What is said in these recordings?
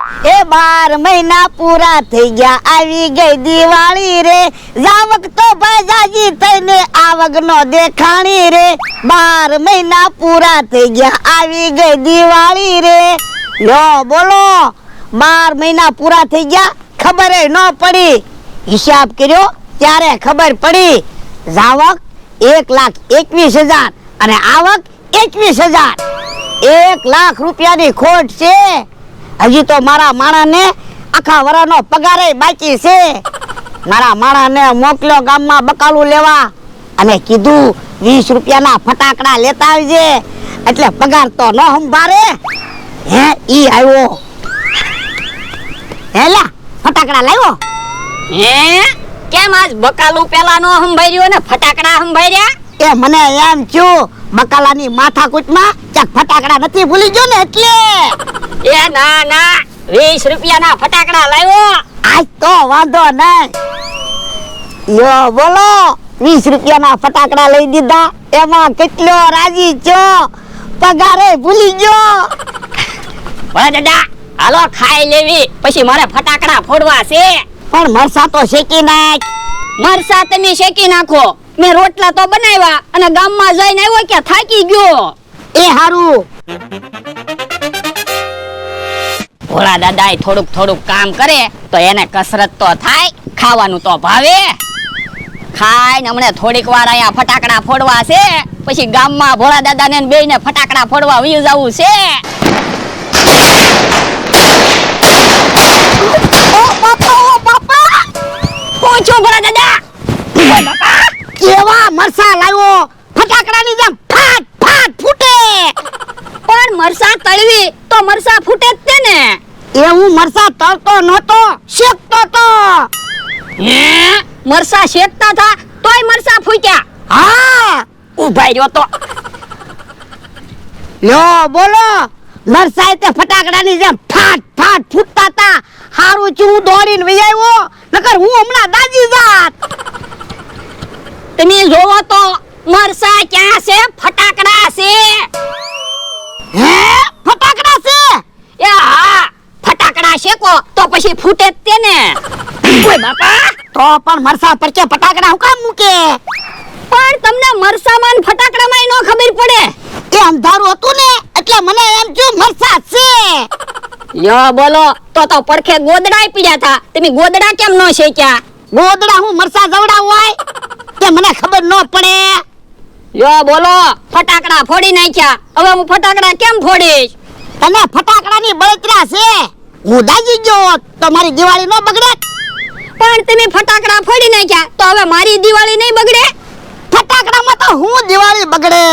એ 12 મહિના પૂરા થઈ ગયા આવી ગઈ દિવાળી રે જાવક તો ભાજાજી થઈને આવક નો દેખાણી રે 12 મહિના પૂરા થઈ ગયા આવી ગઈ દિવાળી રે લો બોલો 12 મહિના પૂરા થઈ ગયા ખબર ન પડી હિસાબ કર્યો ત્યારે ખબર પડી જાવક 1,21,000 અને આવક 21,000 1 લાખ રૂપિયાની ખોટ છે હજી તો મારા માણાને આખા વરાનો પગારે બાકી છે મારા માણાને મોકલ્યો ગામમાં બકાલું લેવા અને કીધું 20 રૂપિયાના ફટાકડા લેતા આવજે એટલે પગાર તો ન સંભાળે હે ઈ આવ્યો હેલા ફટાકડા લાવ્યો હે કેમ આજ બકાલું પેલા નો સંભાળ્યો ને ફટાકડા સંભાળ્યા એ મને એમ છું બકાલાની માથાકૂટમાં ક્યાંક ફટાકડા નથી ભૂલી ગયો ને એટલે એ ના ના 20 રૂપિયાના ફટાકડા લાવ્યો આજ તો વાંધો નહીં યો બોલો 20 રૂપિયાના ફટાકડા લઈ દીધા એમાં કેટલો રાજી છો પગારે ભૂલી ગયો ભલા દાદા હાલો ખાઈ લેવી પછી મારે ફટાકડા ફોડવા છે પણ મરસા તો શેકી નાખ મરસા તમે શેકી નાખો મેં રોટલા તો બનાવ્યા અને ગામમાં જઈને આવ્યો કે થાકી ગયો એ હારું ભોળા દાદા થોડુંક કામ કરે તો એને કસરત તો થાય ખાવાનું તો ભાવે ખાઈને હમણે થોડીક વાર અહીંયા ફટાકડા ફોડવા છે પછી ગામમાં ભોળા દાદાને બેયને ફટાકડા ફોડવા વયું જવું છે ઓ બાપા હું છું ભોળા દાદા બાપા કેવા મરસા લાવ્યો ફટાકડાની જેમ ફાટ ફાટ ફૂટે પણ મરસા તળવી તો મરસા ફૂટે જ તે ને એવું મરસા તળતો નતો શેકતો તો હે મરસા શેકતા થા તોય મરસા ફૂટ્યા હા ઉભાઈ રહ્યો તો લ્યો બોલો મરસા તે ફટાકડાની જેમ ફાટ ફાટ ફૂટતા તા હારું છું દોડીને વઈ આવ્યો નકર હું હમણાં દાજી જાત તમે જોવો તો મરસા ક્યાં છે ફટાકડા છે હે ફટાકડા છે એ હા ફટાકડા શેકો તો પછી ફૂટે જ તે ને ઓય બાપા તો પણ મરસા પર કે ફટાકડા હું કામ મૂકે પણ તમને મરસામાં ને ફટાકડામાં નો ખબર પડે એ અંધારું હતું ને એટલે મને એમ જો મરસા છે યો બોલો તો પડખે ગોદડાય પીડ્યા થા તમે ગોદડા કેમ નો શેક્યા ગોદડા હું મરસા જવડા હોય કે મને ખબર ન પડે યો બોલો ફટાકડા ફોડી નાખ્યા હવે હું ફટાકડા કેમ ફોડીશ તને ફટાકડાની બળતરા છે હું દાજી ગયો તો મારી દિવાળી ન બગડે પણ તમે ફટાકડા ફોડી નાખ્યા તો હવે મારી દિવાળી નહીં બગડે ફટાકડામાં તો હું દિવાળી બગડે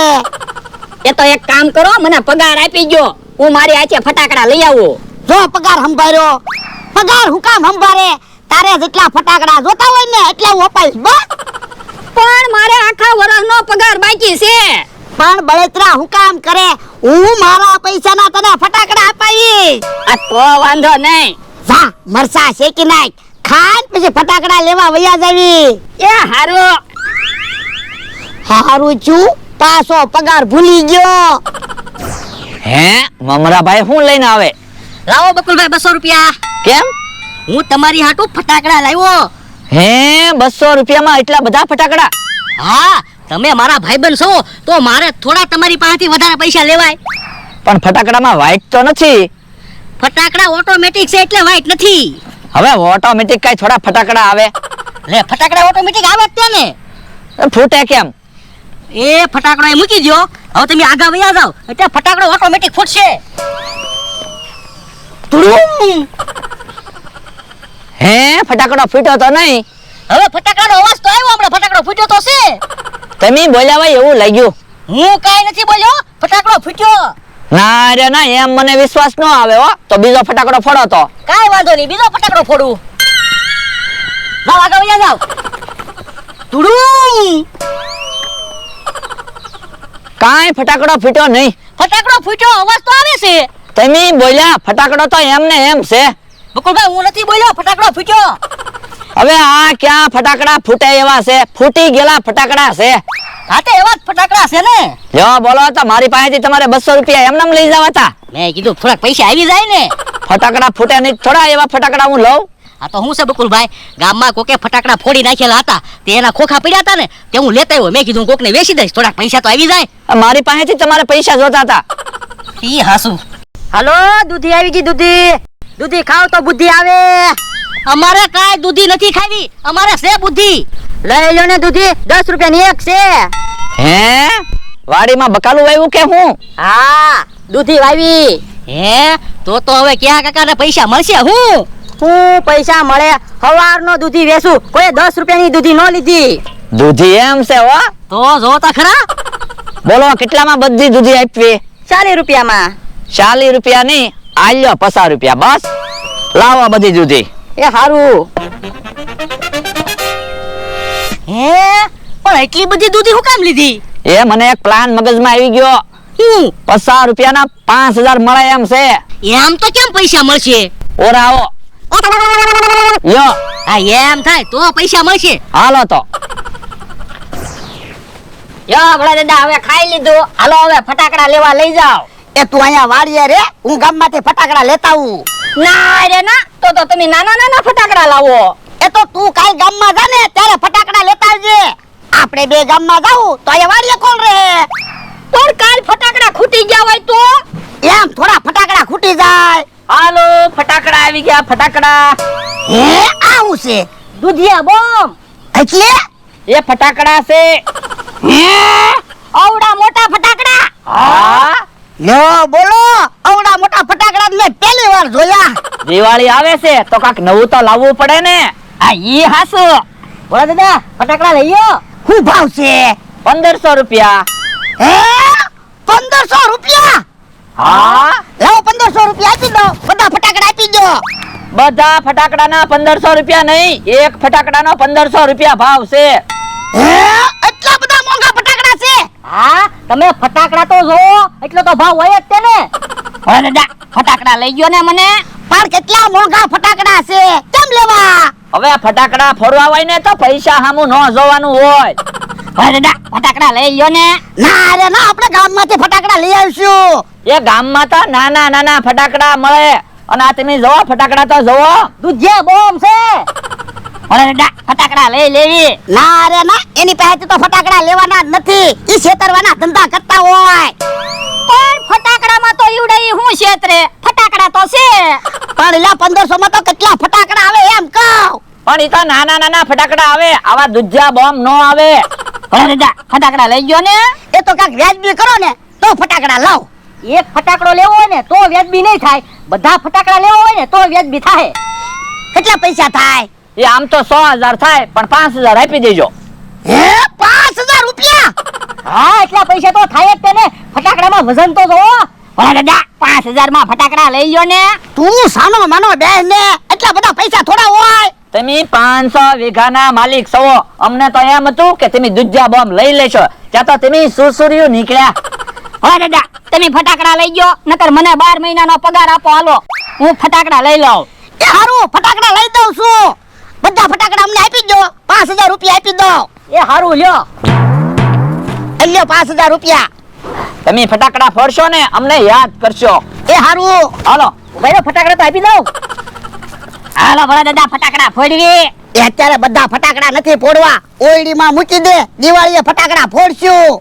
એ તો એક કામ કરો મને પગાર આપી ગયો હું મારી આચે ફટાકડા લઈ આવું જો પગાર સંભાળ્યો પગાર હું કામ સંભાળે તારે જેટલા ફટાકડા જોતા હોય ને એટલા હું અપાઈશ બસ પણ મારે આખા વર્ષનો પગાર બાકી છે પણ બળતરા હું કામ કરે હું મારા પૈસાના તને ફટાકડા અપાઈશ આ તો વાંધો નહીં જા મરસા શેકી નાખ ખાન પછી ફટાકડા લેવા વયા જાવી એ હારું હારું છું પાછો પગાર ભૂલી ગયો હે મમરાભાઈ શું લઈને આવે લાવો બકુલભાઈ 200 રૂપિયા કેમ હું તમારી હાટુ ફટાકડા લાવ્યો હે 200 રૂપિયામાં એટલા બધા ફટાકડા હા તમે મારા ભાઈબંધ છો તો મારે થોડા તમારી પાસેથી વધારે પૈસા લેવાય પણ ફટાકડામાં વાઇટ તો નથી ફટાકડા ઓટોમેટિક છે એટલે વાઈટ નથી હવે ઓટોમેટિક કઈ થોડા ફટાકડા આવે લે ફટાકડા ઓટોમેટિક આવે જ ને ફૂટે કેમ એ ફટાકડો એ મૂકી દો હવે તમે આગા વયા જાવ એટલે ફટાકડો ઓટોમેટિક ફૂટશે તુડુમ હે ફટાકડો ફૂટ્યો તો નહીં હવે ફટાકડાનો અવાજ તો આવ્યો હમણાં ફટાકડો ફૂટ્યો તો છે તમે બોલ્યા ભાઈ એવું લાગ્યું હું કાઈ નથી બોલ્યો ફટાકડો ફૂટ્યો ના રે ના એમ મને વિશ્વાસ ન આવે હો તો બીજો ફટાકડો ફોડો તો કાઈ વાંધો નહીં બીજો ફટાકડો ફોડું જાવ આગા વયા જાવ તુડુમ કાંઈ ફટાકડો ફૂટ્યો નહીં ફટાકડો ફૂટ્યો અવાજ તો આવે છે તમે બોલ્યા ફટાકડો તો એમ ને એમ છે બકુલભાઈ હું નથી બોલ્યો ફટાકડો ફૂટ્યો હવે આ ક્યાં ફટાકડા ફૂટે એવા છે ફૂટી ગયેલા ફટાકડા છે હા તે એવા જ ફટાકડા છે ને જો બોલો તો મારી પાસેથી તમારે 200 રૂપિયા એમનેમ લઈ જવા હતા મેં કીધું થોડાક પૈસા આવી જાય ને ફટાકડા ફૂટે નહીં થોડા એવા ફટાકડા હું લઉં. આ તો હું છે બકુલભાઈ, ગામમાં કોકે ફટાકડા ફોડી નાખેલા હતા, તે એના ખોખા પડ્યા હતા ને, તે હું લેતા આવ્યો. મેં કીધું કોકને વેચી દઈશ, થોડાક પૈસા તો આવી જાય. મારી પાસેથી તમારે પૈસા જોતા હતા. ઈ હાસુ. હાલો, દૂધી આવી ગઈ. દૂધી ખાવ તો બુદ્ધિ આવે. અમારે કાંઈ દૂધી નથી ખાવી, અમારે છે બુદ્ધિ. લઈ લો ને દૂધી, 10 રૂપિયાની એક છે. હે વાડીમાં બકાલું વાવ્યું કે હું? હા, દૂધી વાવી. હે તો હવે ક્યાં કાકાને પૈસા મળશે? હું પૈસા મળે? હવારનો દૂધી વેચું, કોઈ 10 રૂપિયાની દૂધી ન લીધી. દૂધી એમ છે હો. તો જોતા ખરા. બોલો કેટલામાં બધી દૂધી આપવી? 40 રૂપિયામાં. 40 રૂપિયા નહીં, આલ્યો 50 રૂપિયા બસ. લાવો બધી દૂધી. એ હારું. હે પણ એટલી બધી દૂધી હું કામ લીધી? એ મને એક પ્લાન મગજમાં આવી ગયો. હું 50 રૂપિયાના 5000 મળે એમ છે. એમ તો કેમ પૈસા મળશે? ઓરા આવો યો. હા એમ થાય તો પૈસા મળશે. હાલો તો. યો ભલા દાદા હવે ખાઈ લીધું, હાલો હવે ફટાકડા લેવા લઈ જાઓ. એ તું અહીંયા વાડીએ રે, હું ગામમાંથી ફટાકડા લેતા આવું. ના રે ના, તો તમે નાના ફટાકડા લાવો. એ તો તું કાલ ગામમાં જા ને ત્યારે ફટાકડા લેતા આવજે. આપણે બે ગામમાં જાવું તો અહીંયા વાડીએ કોણ રહે? પણ કાલ ફટાકડા ખૂટી ગયા હોય તો? એમ થોડા ફટાકડા ખૂટી જાય. હાલો ફટાકડા આવી ગયા ફટાકડા. હે આવું છે? દૂધિયા બોમ. એટલે એ ફટાકડા છે. હે આવડા મોટા ફટાકડા? હા લ્યો બોલો, આવડા મોટા ફટાકડા મેં પહેલી વાર જોયા. દિવાળી આવે છે તો કાક નવું તો લાવવું પડે ને. આ ઈ હાસુ. ભલા દાદા ફટાકડા લઈ લો. શું ભાવ છે? 1500 રૂપિયા. હે 1500 રૂપિયા? હા લાવો 1500 રૂપિયા આપી દો, બધા ફટાકડા આપી દો. બધા ફટાકડાના 1500 રૂપિયા નહીં, એક ફટાકડાનો 1500 રૂપિયા ભાવ છે. હે એટલા બધા મોંઘા ફટાકડા છે? હા તમે ફટાકડા તો જોવો, એટલો તો ભાવ હોય જ તે ને. ભલા દાદા ફટાકડા લઈ ગયો ને મને. પણ કેટલા મોંઘા ફટાકડા છે, કેમ લેવા? હવે ફટાકડા ફોડવા હોય ને તો પૈસા સામું ન જોવાનું હોય. ભલા દાદા ફટાકડા લઈ ગયો ને. ના રે ના, આપણે ગામમાંથી ફટાકડા લઈ આવીશું. એ ગામમાં તો નાના ફટાકડા મળે, અને આ તમે જોવો ફટાકડા તો જોવો. દૂધિયા બોમ છે. ભલા દાદા ફટાકડા લઈ લેવી. ના રે ના, એની પાસેથી તો ફટાકડા લેવાના જ નથી, ઈ છેતરવાના ધંધા કરતા હોય. પણ ફટાકડામાં તો ઈવડાઈ હું છેતરે, ફટાકડા તો છે. પણ એલા 1500 માં તો કેટલા ફટાકડા આવે એમ કહું. પણ ઈ તો નાના ફટાકડા આવે, આવા દૂધિયા બોમ્બ નો આવે. ભલા દાદા ફટાકડા લઈ ગયો ને. એ તો કાંઈક વ્યાજબી કરો ને તો ફટાકડા લાવ. એક ફટાકડો લેવો હોય ને તો વ્યાજબી નહીં થાય, બધા ફટાકડા લેવા હોય ને તો વ્યાજબી થાય. કેટલા પૈસા થાય? એ આમ તો 100,000 થાય, પણ 5000 આપી દેજો. હે 5000 રૂપિયા? હા એટલા પૈસા તો થાય જ તેને, ફટાકડામાં વજન તો જોવો. ભલા દાદા 5000 માં ફટાકડા લઈ ગયો ને. તું સાનો માનો બેહ ને, એટલા બધા પૈસા થોડા હોય. તમે 500 વીઘાના માલિક છો, અમને તો એમ હતું કે તમે દૂધિયા બોમ્બ લઈ લેશો, ત્યાં તો તમે સુરસુર્યું નીકળ્યા. ભલા દાદા તમે ફટાકડા લઈ ગયો, નકર મને 12 મહિનાનો પગાર આપો, હાલો હું ફટાકડા લઈ લઉં. એ હારું, ફટાકડા લઈ દઉં છું. બધા ફટાકડા અમને આપી દો, 5000 રૂપિયા આપી દો. એ હારું લ્યો. લ્યો 5000 રૂપિયા. તમે ફટાકડા ફોડશો ને અમને યાદ કરશો. એ હારું. હાલો ભાઈ ફટાકડા તો આપી દઉં. હાલો ભલા દાદા ફટાકડા ફોડવી. એ અત્યારે બધા ફટાકડા નથી ફોડવા, ઓયડીમાં મૂકી દે, દિવાળીએ ફટાકડા ફોડશું.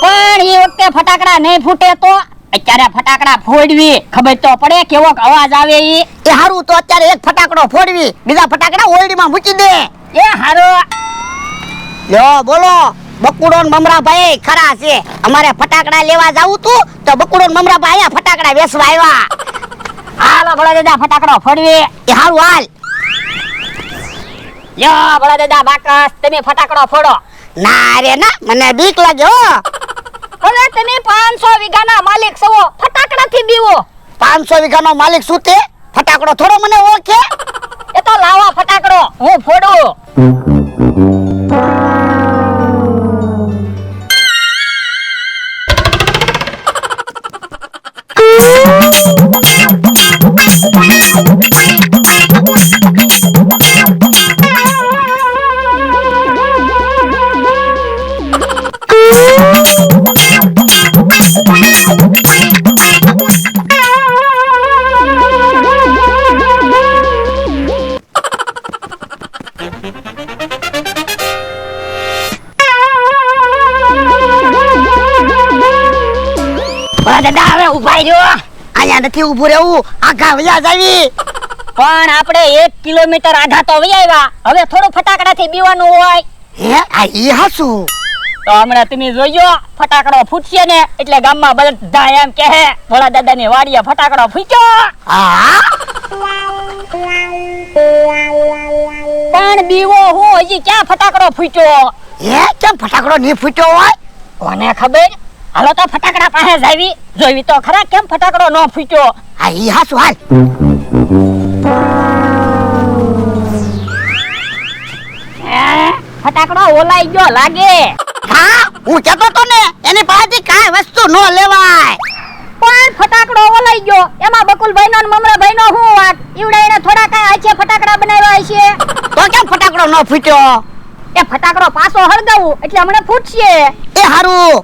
પણ એ વખતે ફટાકડા નહીં ફૂટે તો? અત્યારે ફટાકડા ફોડવી, ખબર તો પડે કેવો અવાજ આવે ઈ. એ હારું, તો અત્યારે એક ફટાકડો ફોડવી, બીજા ફટાકડા ઓયડીમાં મૂકી દે. એ હારો. લ્યો બોલો, બકુડો ને મમરાભાઈ ખરા છે. અમારે ફટાકડા લેવા જાવું તું તો બકુડો ને મમરાભાઈ અહીંયા ફટાકડા વેચવા આવ્યા. હાલો ભલા દાદા ફટાકડો ફોડવી. એ હારું હાલ. યો ભલા દાદા બાકસ તમે ફટાકડો ફોડો. ના રે ના, મને બીક લાગે હો. હવે તમે 500 વીઘાના માલિક છો, ફટાકડાથી બીવો. 500 વીઘાનો માલિક શું તે? ફટાકડો થોડો મને ઓળખે? એ તો લાવો ફટાકડો, હું ફોડું. ભોળા દાદા હવે ઉભા રહ્યો. અહીંયા નથી ઊભું રહેવું, આઘા વયા જાવી. પણ આપણે 1 કિલોમીટર આધા તો વહી આવ્યા. હવે થોડું ફટાકડાથી બીવાનું હોય. હે આ ઈ હાસું. તો હમણાં તમે જોજો ફટાકડો ફૂટશે ને એટલે ગામમાં બધા એમ કહે ભોળા દાદાની વાડીએ ફટાકડો ફૂટ્યો. હા પણ બીવો હું હજી ક્યાં ફટાકડો ફૂટ્યો? હે કેમ ફટાકડો નહીં ફૂટ્યો હોય? કોને ખબર? હાલો તો ફટાકડા પાસે જાવી જોઈવી તો ખરા કેમ ફટાકડો ન ફૂટ્યો. આ ઈ હાસું હાલ. ફટાકડો ઓલાઈ ગયો લાગે. હા હું કહેતો તો ને એની પાસેથી કાંઈ વસ્તુ ન લેવાય. પણ ફટાકડો ઓલાઈ ગયો એમાં બકુલભાઈ નો મમરાભાઈ નો શું વાત? ઈવડા એને થોડા કાંઈ આછે ફટાકડા બનાવ્યા હશે. તો કેમ ફટાકડો ન ફૂટ્યો? એ ફટાકડો પાછો હળગાવું એટલે હમણાં ફૂટશે. એ હારું.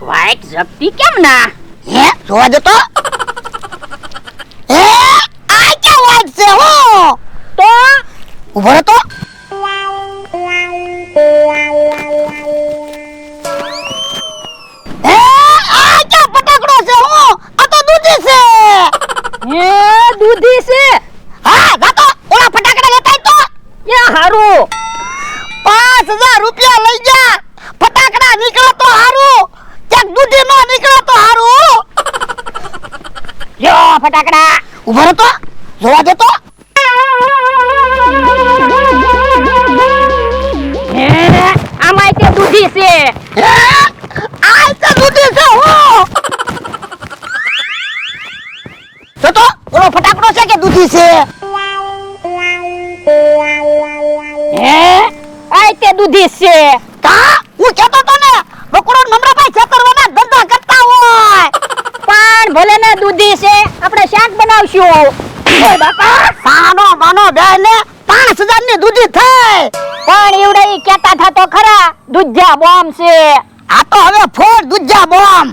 વાઈટ ઝપટી કેમ ના? હે જોવા દે તો. હે આ ક્યાં વાત છે હો? તો ઉભો રહે તો. હે આ ક્યાં ફટાકડો છે હો? આ તો દૂધી છે. હે દૂધી છે. હા જાતો ઓલા ફટાકડા લેતા આય તો. એ હારું. 5000 રૂપિયા લઈ જા. ફટાકડા નીકળે તો હારું, ક્યાંક દૂધી નો નીકળે તો હારું. જો ફટાકડા. ઉભો રહે તો જોવા દે તો. હે આમાં તે દૂધી છે. હે આ તો દૂધી છે હો. તો ઓલો ફટાકડો છે કે દૂધી છે? હે આ તે દૂધી છે. કા હું કહેતો તો ને બકુડો નમરાભાઈ છેતરવાના ધંધા કરતા હોય. પણ ભલે ને દૂધી છે આપણે શાક બનાવશું. ઓય બાપા સાનો માનો બેને 5000 ની દૂધી થઈ. પણ ઈવડે ઈ કહેતા થા તો ખરા દૂધ્યા બોમ્બ છે. આ તો હવે ફોડ દૂજા બોમ્બ.